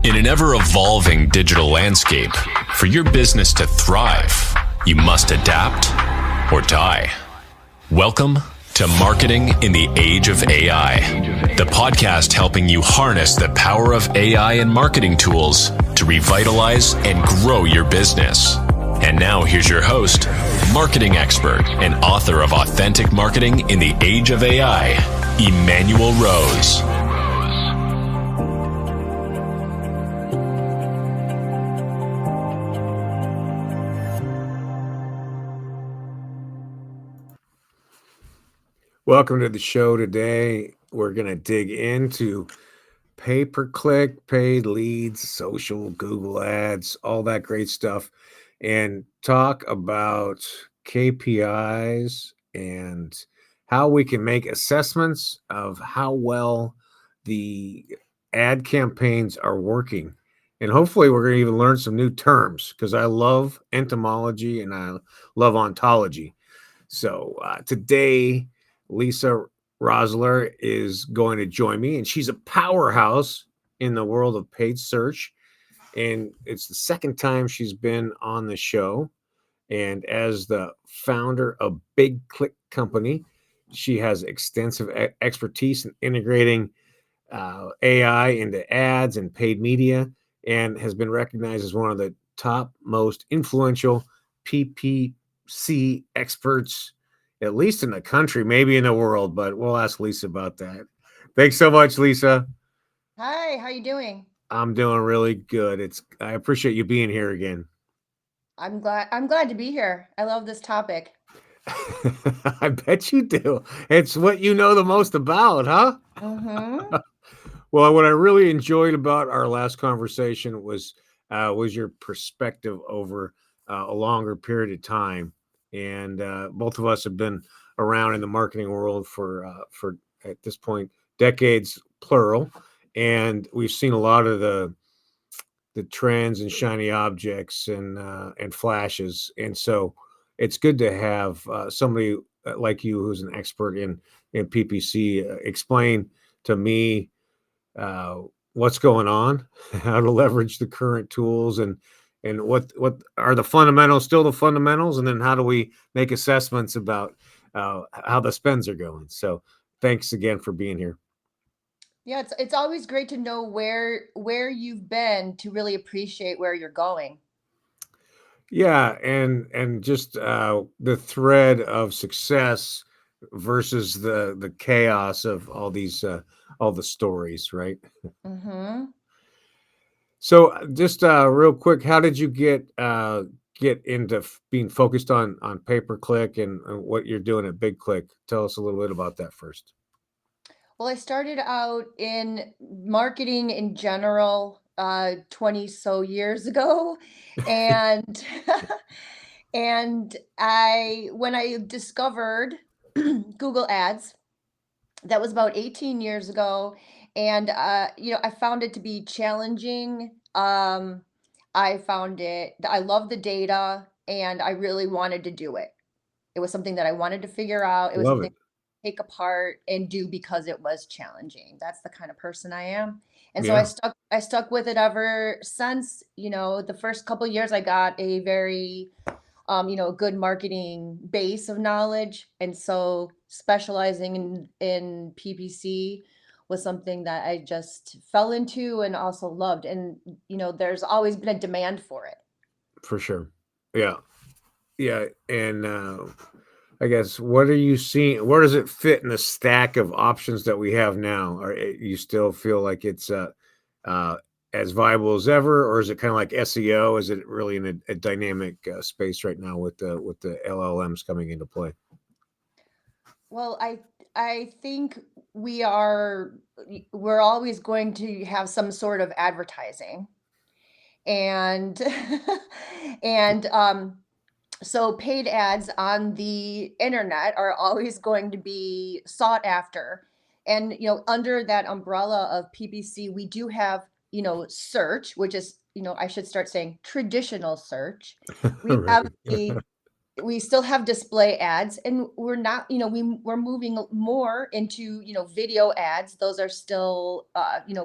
In an ever-evolving digital landscape, for your business to thrive, you must adapt or die. Welcome to Marketing in the Age of AI, the podcast helping you harness the power of AI and marketing tools to revitalize and grow your business. And now here's your host, marketing expert and author of Authentic Marketing in the Age of AI, Emmanuel Rose. Welcome to the show today. We're going to dig into pay-per-click, paid leads, social, Google ads, all that great stuff, and talk about KPIs and how we can make assessments of how well the ad campaigns are working. And hopefully we're going to even learn some new terms because I love entomology and I love ontology. So today, Lisa Raehsler is going to join me, and she's a powerhouse in the world of paid search. And it's the second time she's been on the show. And as the founder of BigClick Company, she has extensive expertise in integrating AI into ads and paid media, and has been recognized as one of the top most influential PPC experts, at least in the country, maybe in the world, but we'll ask Lisa about that. Thanks so much, Lisa. Hi, how you doing? I'm doing really good. I appreciate you being here again. I'm glad to be here. I love this topic. I bet you do. It's what you know the most about, huh? Mm-hmm. Well, what I really enjoyed about our last conversation was your perspective over a longer period of time. And both of us have been around in the marketing world for at this point decades plural, and we've seen a lot of the trends and shiny objects and flashes. And so it's good to have somebody like you who's an expert in PPC explain to me what's going on, how to leverage the current tools, and what are the fundamentals, still the fundamentals, and then how do we make assessments about how the spends are going. So thanks again for being here. Yeah, it's always great to know where you've been to really appreciate where you're going. Yeah, and just the thread of success versus the chaos of all the stories, right? Mm-hmm. So just real quick, how did you get into being focused on pay-per-click and what you're doing at BigClick? Tell us a little bit about that first. Well, I started out in marketing in general 20 so years ago. And and when I discovered Google Ads, that was about 18 years ago, and I found it to be challenging. I love the data, and I really wanted to do it. It was something that I wanted to figure out. It was Love something it. to take apart and do because it was challenging. That's the kind of person I am. And so I Yeah, stuck with it ever since. The first couple years I got a very good marketing base of knowledge. And so specializing in PPC was something that I just fell into and also loved. And, there's always been a demand for it. for sure. Yeah, yeah, and I guess what are you seeing? Where does it fit in the stack of options that we have now? Or you still feel like it's uh, as viable as ever, or is it kind of like SEO? Is it really in a dynamic space right now with the LLMs coming into play? Well, I think we're always going to have some sort of advertising. And and so paid ads on the internet are always going to be sought after. And under that umbrella of PPC, we do have, search, which is, I should start saying traditional search. We have Right. the we still have display ads, and we're not, we're moving more into, video ads. Those are still,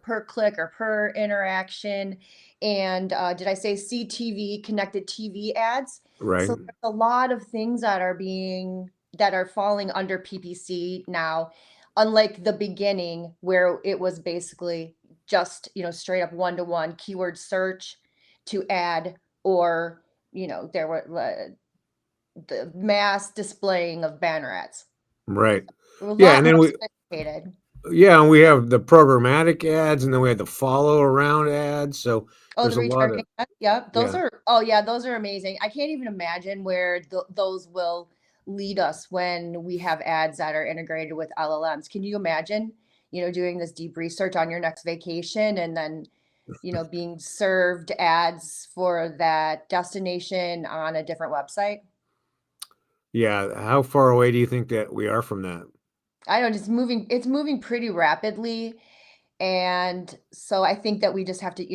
per click or per interaction. And did I say CTV, connected TV ads? Right. So there's a lot of things that are falling under PPC now, unlike the beginning where it was basically just, straight up one-to-one keyword search to ad, or, there were the mass displaying of banner ads. Right. A lot Yeah, and then more we sophisticated. and we have the programmatic ads, and then we have the follow around ads. So Oh, the there's a lot retargeting of ads? Yep. yeah. Those are amazing. I can't even imagine where those will lead us when we have ads that are integrated with LLMs. Can you imagine, doing this deep research on your next vacation, and then, being served ads for that destination on a different website? Yeah, how far away do you think that we are from that? I don't, it's moving pretty rapidly. And so I think that we just have to,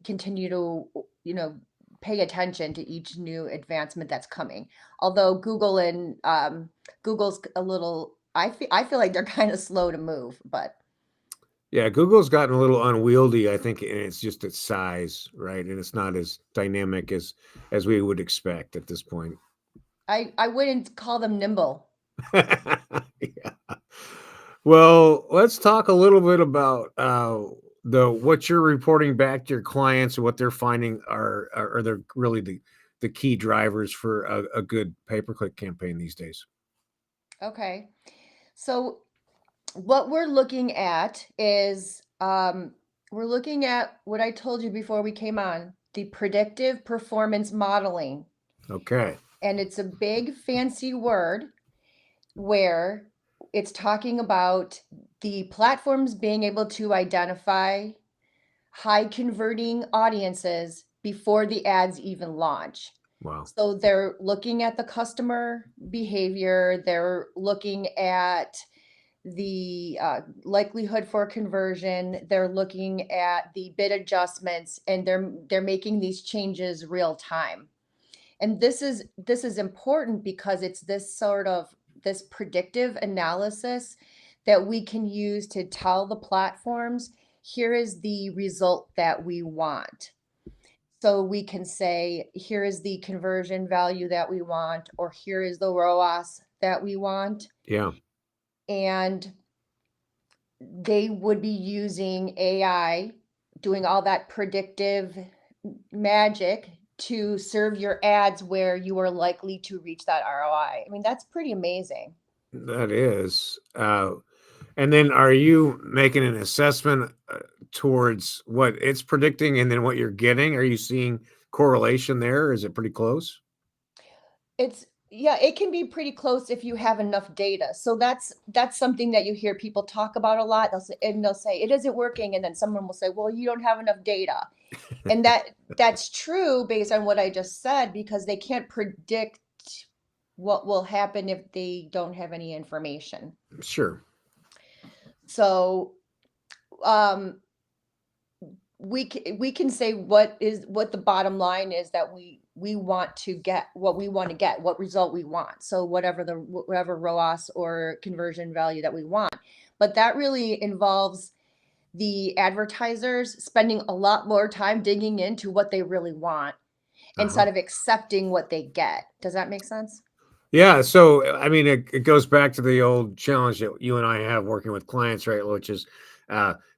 continue to, pay attention to each new advancement that's coming. Although Google's a little, I feel like they're kind of slow to move, but Yeah, Google's gotten a little unwieldy, I think, and it's just its size, right? And it's not as dynamic as we would expect at this point. I wouldn't call them nimble. Yeah. Well, let's talk a little bit about the what you're reporting back to your clients and what they're finding are the really the key drivers for a good pay-per-click campaign these days. Okay. So what we're looking at is, we're looking at what I told you before we came on, the predictive performance modeling. Okay. And it's a big fancy word where it's talking about the platforms being able to identify high converting audiences before the ads even launch. Wow. So they're looking at the customer behavior, they're looking at the likelihood for conversion, they're looking at the bid adjustments, and they're making these changes real time. And this is important because it's this predictive analysis that we can use to tell the platforms, here is the result that we want. So we can say, here is the conversion value that we want, or here is the ROAS that we want. Yeah. And they would be using AI, doing all that predictive magic to serve your ads where you are likely to reach that ROI. I mean, that's pretty amazing. That is. And then are you making an assessment towards what it's predicting and then what you're getting? Are you seeing correlation there? Is it pretty close? Yeah, it can be pretty close if you have enough data. So that's something that you hear people talk about a lot. They'll say it isn't working, and then someone will say, "Well, you don't have enough data." And that's true based on what I just said, because they can't predict what will happen if they don't have any information. Sure. So um we can say what the bottom line is, that we want to get what we want to get, what result we want. So whatever ROAS or conversion value that we want. But that really involves the advertisers spending a lot more time digging into what they really want instead of accepting what they get. Does that make sense? Yeah. So, I mean, it goes back to the old challenge that you and I have working with clients, right? Which is,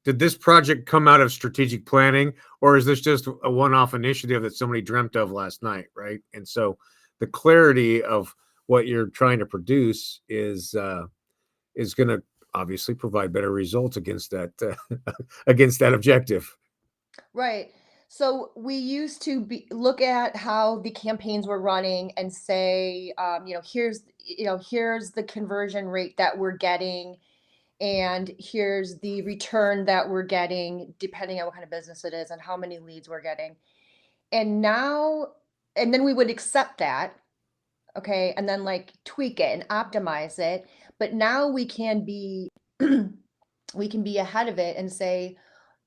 did this project come out of strategic planning, or is this just a one-off initiative that somebody dreamt of last night, right? And so the clarity of what you're trying to produce is going to obviously provide better results against that against that objective. Right. So we used to look at how the campaigns were running and say, here's the conversion rate that we're getting, and here's the return that we're getting, depending on what kind of business it is and how many leads we're getting. And then we would accept that, okay, and then like tweak it and optimize it. But now we can be we can be ahead of it and say,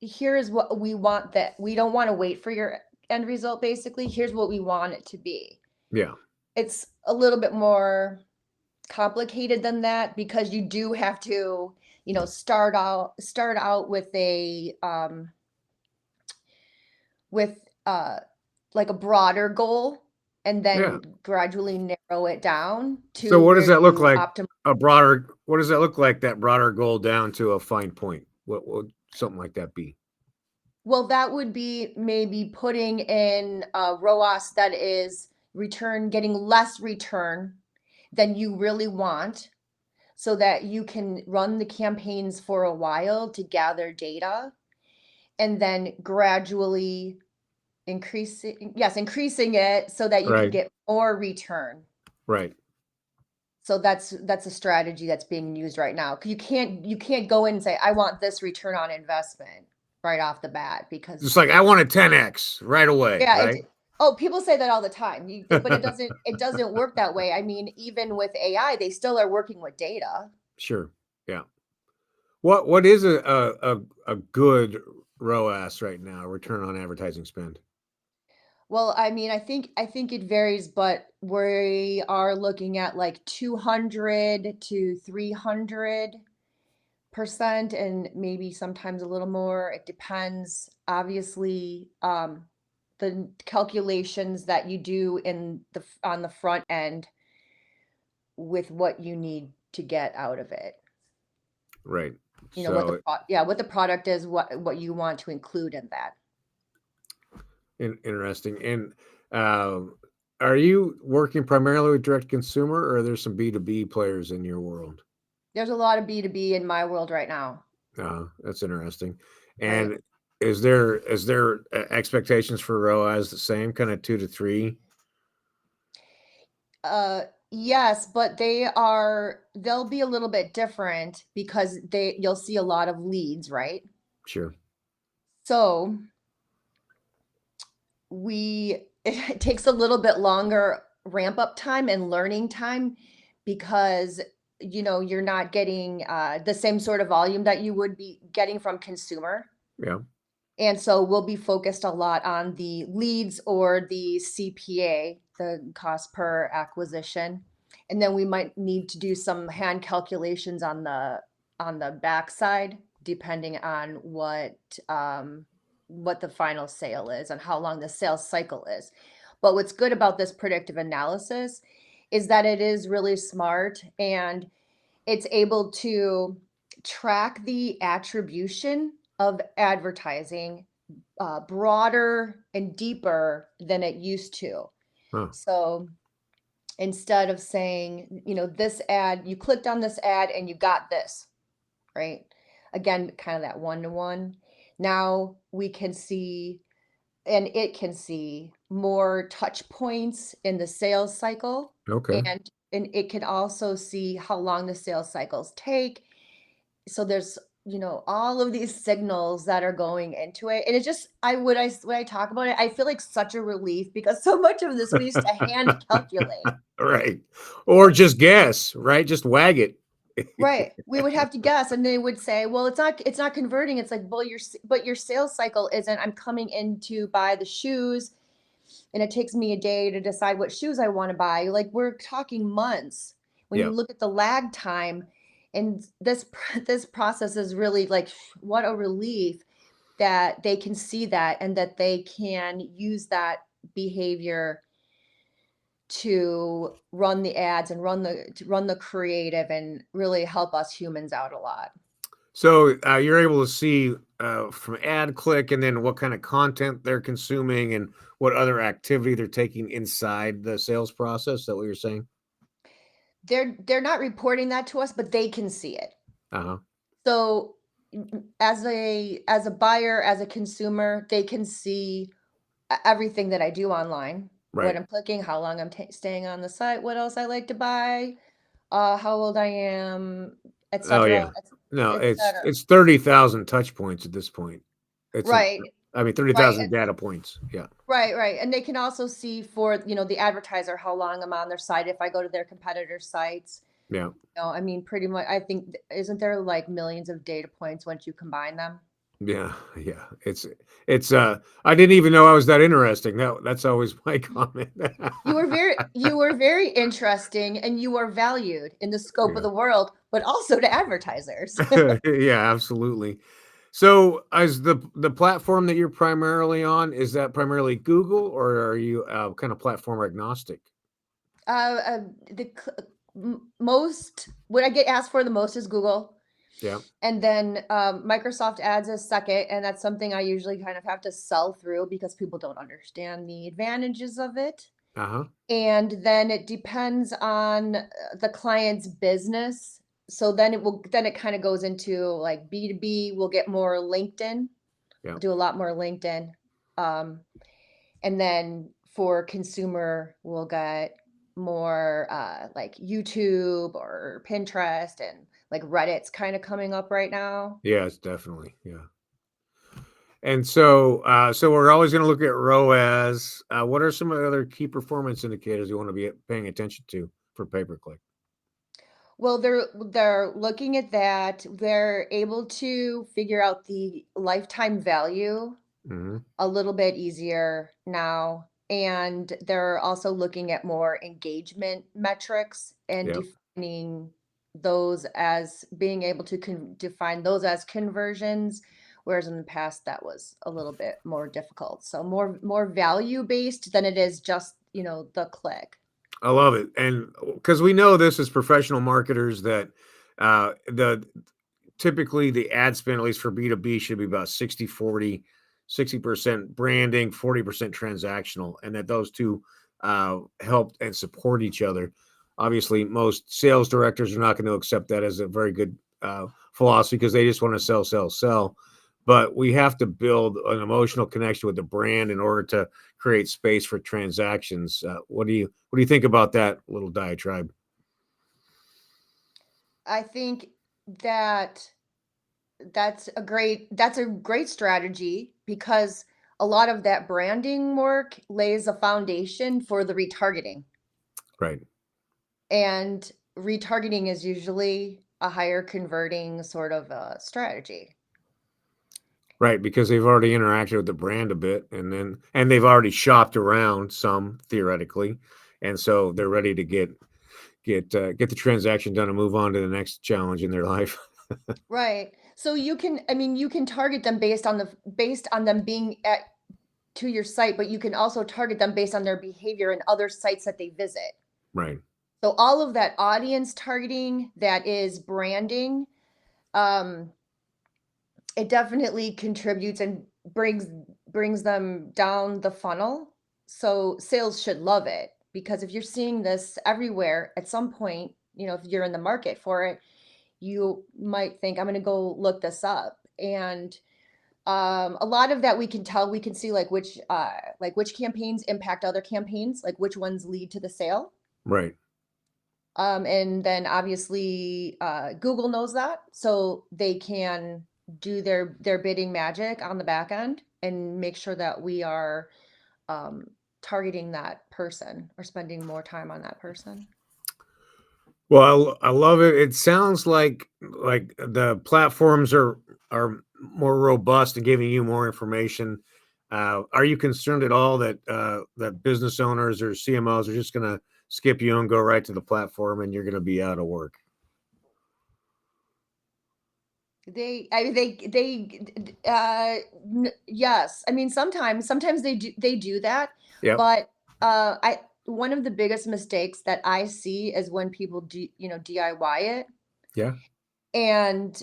here's what we want, that we don't want to wait for your end result. Basically, here's what we want it to be. Yeah. it's a little bit more complicated than that, because you do have to, start out with a with like a broader goal, and Yeah. then gradually narrow it down So to what does where that look you like? optimize. What does that look like? That broader goal down to a fine point. What would something like that be? Well, that would be maybe putting in a ROAS that is getting less return than you really want, so that you can run the campaigns for a while to gather data, and then gradually increasing it so that you can Right. get more return. Right. So that's a strategy that's being used right now. 'Cause you can't go in and say, I want this return on investment right off the bat, because Just like I want a 10x right away, yeah, right? people say that all the time. But it doesn't work that way. I mean, even with AI, they still are working with data. Sure. Yeah. What is a good ROAS right now, return on advertising spend? Well, I mean, I think it varies, but we are looking at like 200 to 300%, and maybe sometimes a little more. It depends, obviously, the calculations that you do on the front end with what you need to get out of it. Right. What So what the product is, what you want to include in that. interesting. And um, are you working primarily with direct consumer, or are there some B2B players in your world? There's a lot of B2B in my world right now, That's interesting. right? And is there expectations for ROAS the same, kind of 2 to 3? Yes, but they'll be a little bit different, because you'll see a lot of leads, right? Sure. So it takes a little bit longer ramp up time and learning time, because you're not getting the same sort of volume that you would be getting from consumer. Yeah. And so we'll be focused a lot on the leads, or the CPA, the cost per acquisition. And then we might need to do some hand calculations on the backside, depending on what the final sale is and how long the sales cycle is. But what's good about this predictive analysis is that it is really smart, and it's able to track the attribution of advertising broader and deeper than it used to. Huh. So instead of saying, this ad, you clicked on this ad and you got this, right? Again, kind of that one-to-one. Now we can see, and it can see more touch points in the sales cycle, Okay. and it can also see how long the sales cycles take. So there's, all of these signals that are going into it. And it just, when I talk about it, I feel like such a relief, because so much of this we used to hand calculate. Right. Or just guess, right? Just wag it. Right. We would have to guess, and they would say, well, it's not converting. It's like, well, but your sales cycle isn't. I'm coming in to buy the shoes, and it takes me a day to decide what shoes I want to buy. Like, we're talking months when Yeah. you look at the lag time. And this process is really like, what a relief that they can see that, and that they can use that behavior to run the ads and run the creative, and really help us humans out a lot. So you're able to see from ad click, and then what kind of content they're consuming, and what other activity they're taking inside the sales process. Is that what you're saying? They're not reporting that to us, but they can see it. Uh-huh. So as a buyer, as a consumer, they can see everything that I do online, what Right. I'm clicking, how long I'm staying on the site, what else I like to buy, how old I am, Oh etc., yeah. No, it's etc. it's 30,000 touch points at this point. It's a Right, I mean right, 30,000 data points. Yeah. right. And they can also see, for the advertiser, how long I'm on their site if I go to their competitor sites. Yeah. I mean, pretty much, I think, isn't there like millions of data points once you combine them? Yeah, yeah. It's I didn't even know I was that interesting. That's always my comment. You were very interesting, and you are valued in the scope of Yeah. the world, but also to advertisers. Yeah, absolutely. So, as the platform that you're primarily on, is that primarily Google, or are you kind of platform agnostic? The most what I get asked for the most is Google, Yeah. and then Microsoft Ads is second, and that's something I usually kind of have to sell through because people don't understand the advantages of it. Uh-huh. And then it depends on the client's business. So then it kind of goes into like B2B, we'll get more LinkedIn. Yeah. I'll do a lot more LinkedIn. Um, and then for consumer, we'll get more like YouTube or Pinterest, and like Reddit's kind of coming up right now. Yeah, it's definitely. Yeah. And so so we're always going to look at ROAS. What are some of the other key performance indicators you want to be paying attention to for pay-per-click? Well, they're looking at that. They're able to figure out the lifetime value Hmm. a little bit easier now. And they're also looking at more engagement metrics and Yeah. defining those as being able to define those as conversions, whereas in the past that was a little bit more difficult. So more value based than it is just, the click. I love it. And because we know this as professional marketers that the typically the ad spend, at least for B2B, should be about 60-40, 60% branding, 40% transactional, and that those two help and support each other. Obviously, most sales directors are not going to accept that as a very good philosophy because they just want to sell, sell, sell. But we have to build an emotional connection with the brand in order to create space for transactions. What do you think about that little diatribe? I think that that's a great strategy because a lot of that branding work lays a foundation for the retargeting. Right. And retargeting is usually a higher converting sort of a strategy. Right, because they've already interacted with the brand a bit, and they've already shopped around some theoretically, and so they're ready to get the transaction done and move on to the next challenge in their life. Right. So you can target them based on them being at to your site, but you can also target them based on their behavior and other sites that they visit. Right. So all of that audience targeting that is branding, um, it definitely contributes and brings them down the funnel. So sales should love it because if you're seeing this everywhere at some point, if you're in the market for it, you might think, I'm going to go look this up. And a lot of that we can tell, we can see like which campaigns impact other campaigns, like which ones lead to the sale. Right. And then obviously Google knows that, so they can do their bidding magic on the back end and make sure that we are um, targeting that person or spending more time on that person. Well, I love it. It sounds like the platforms are more robust and giving you more information. Are you concerned at all that business owners or CMOs are just going to skip you and go right to the platform, and you're going to be out of work? Yes. I mean, sometimes they do that, Yep. but I one of the biggest mistakes that I see is when people DIY it, Yeah. and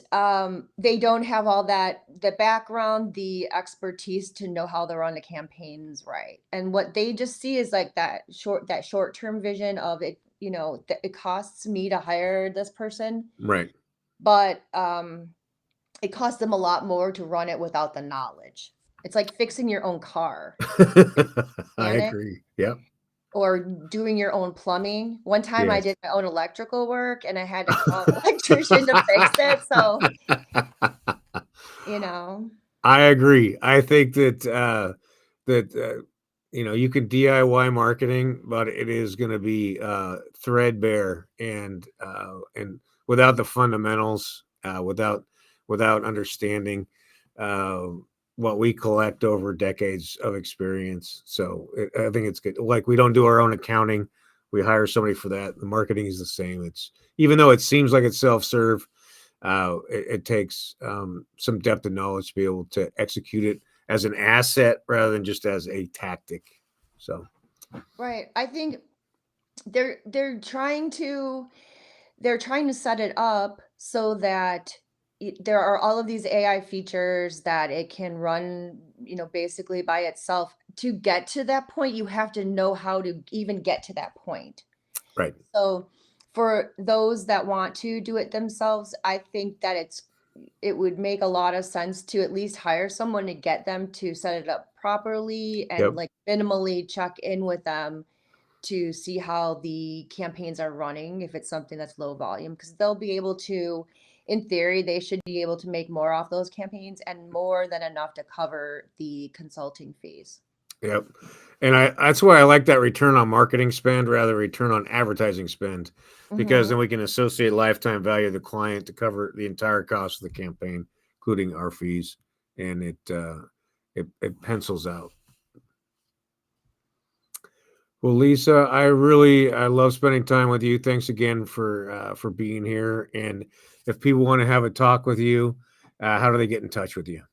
they don't have all the background, the expertise to know how to run the campaigns right. And what they just see is like that short-term vision of it, it costs me to hire this person, Right. but it costs them a lot more to run it without the knowledge. It's like fixing your own car, I mechanic, agree. Yep. or doing your own plumbing. One time I Yes. did my own electrical work and I had to call an electrician to fix it. So, you know, I agree. I think that you can DIY marketing, but it is going to be threadbare and without the fundamentals, without understanding. what we collect over decades of experience. So I think it's good. Like, we don't do our own accounting. We hire somebody for that. The marketing is the same. It's, even though it seems like it's self-serve, it takes some depth of knowledge to be able to execute it as an asset rather than just as a tactic. So, right. I think they're trying to set it up so that there are all of these AI features that it can run, basically by itself. To get to that point, you have to know how to even get to that point. right. So for those that want to do it themselves, I think that it would make a lot of sense to at least hire someone to get them to set it up properly and Yep. like minimally check in with them to see how the campaigns are running, if it's something that's low volume, because they'll be able to, in theory, they should be able to make more off those campaigns and more than enough to cover the consulting fees. Yep. And that's why I like that return on marketing spend rather than return on advertising spend, because then we can associate lifetime value of the client to cover the entire cost of the campaign, including our fees, and it pencils out. Well, Lisa, I love spending time with you. Thanks again for being here. And if people want to have a talk with you, how do they get in touch with you?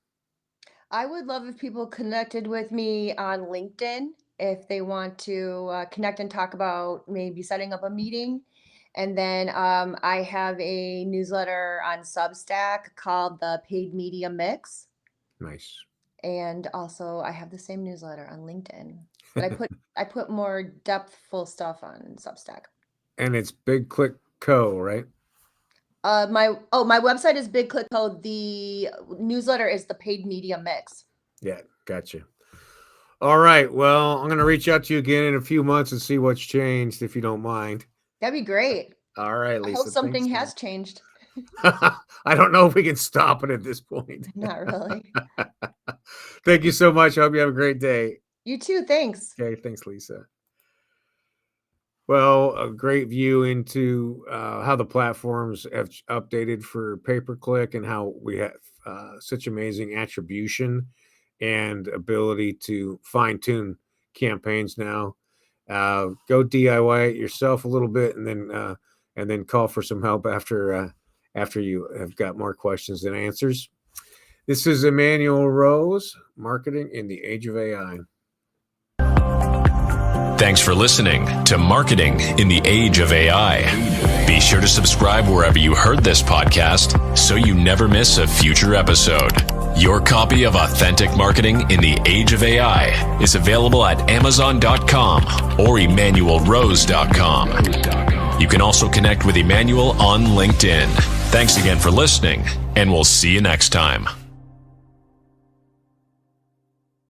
I would love if people connected with me on LinkedIn if they want to connect and talk about maybe setting up a meeting. And then I have a newsletter on Substack called the Paid Media Mix. Nice. And also I have the same newsletter on LinkedIn, but I put more depthful stuff on Substack. And it's BigClick Co, right? My website is BigClick Co. The newsletter is the Paid Media Mix. Yeah, gotcha. All right. Well, I'm going to reach out to you again in a few months and see what's changed, if you don't mind. That'd be great. All right, Lisa. I hope something has changed. I don't know if we can stop it at this point. Not really. Thank you so much. I hope you have a great day. You too. Thanks. Okay. Thanks, Lisa. Well, a great view into how the platforms have updated for pay-per-click and how we have such amazing attribution and ability to fine-tune campaigns now. Go DIY it yourself a little bit, and then call for some help after you have got more questions than answers. This is Emmanuel Rose, Marketing in the Age of AI. Thanks for listening to Marketing in the Age of AI. Be sure to subscribe wherever you heard this podcast so you never miss a future episode. Your copy of Authentic Marketing in the Age of AI is available at Amazon.com or EmmanuelRose.com. You can also connect with Emmanuel on LinkedIn. Thanks again for listening, and we'll see you next time.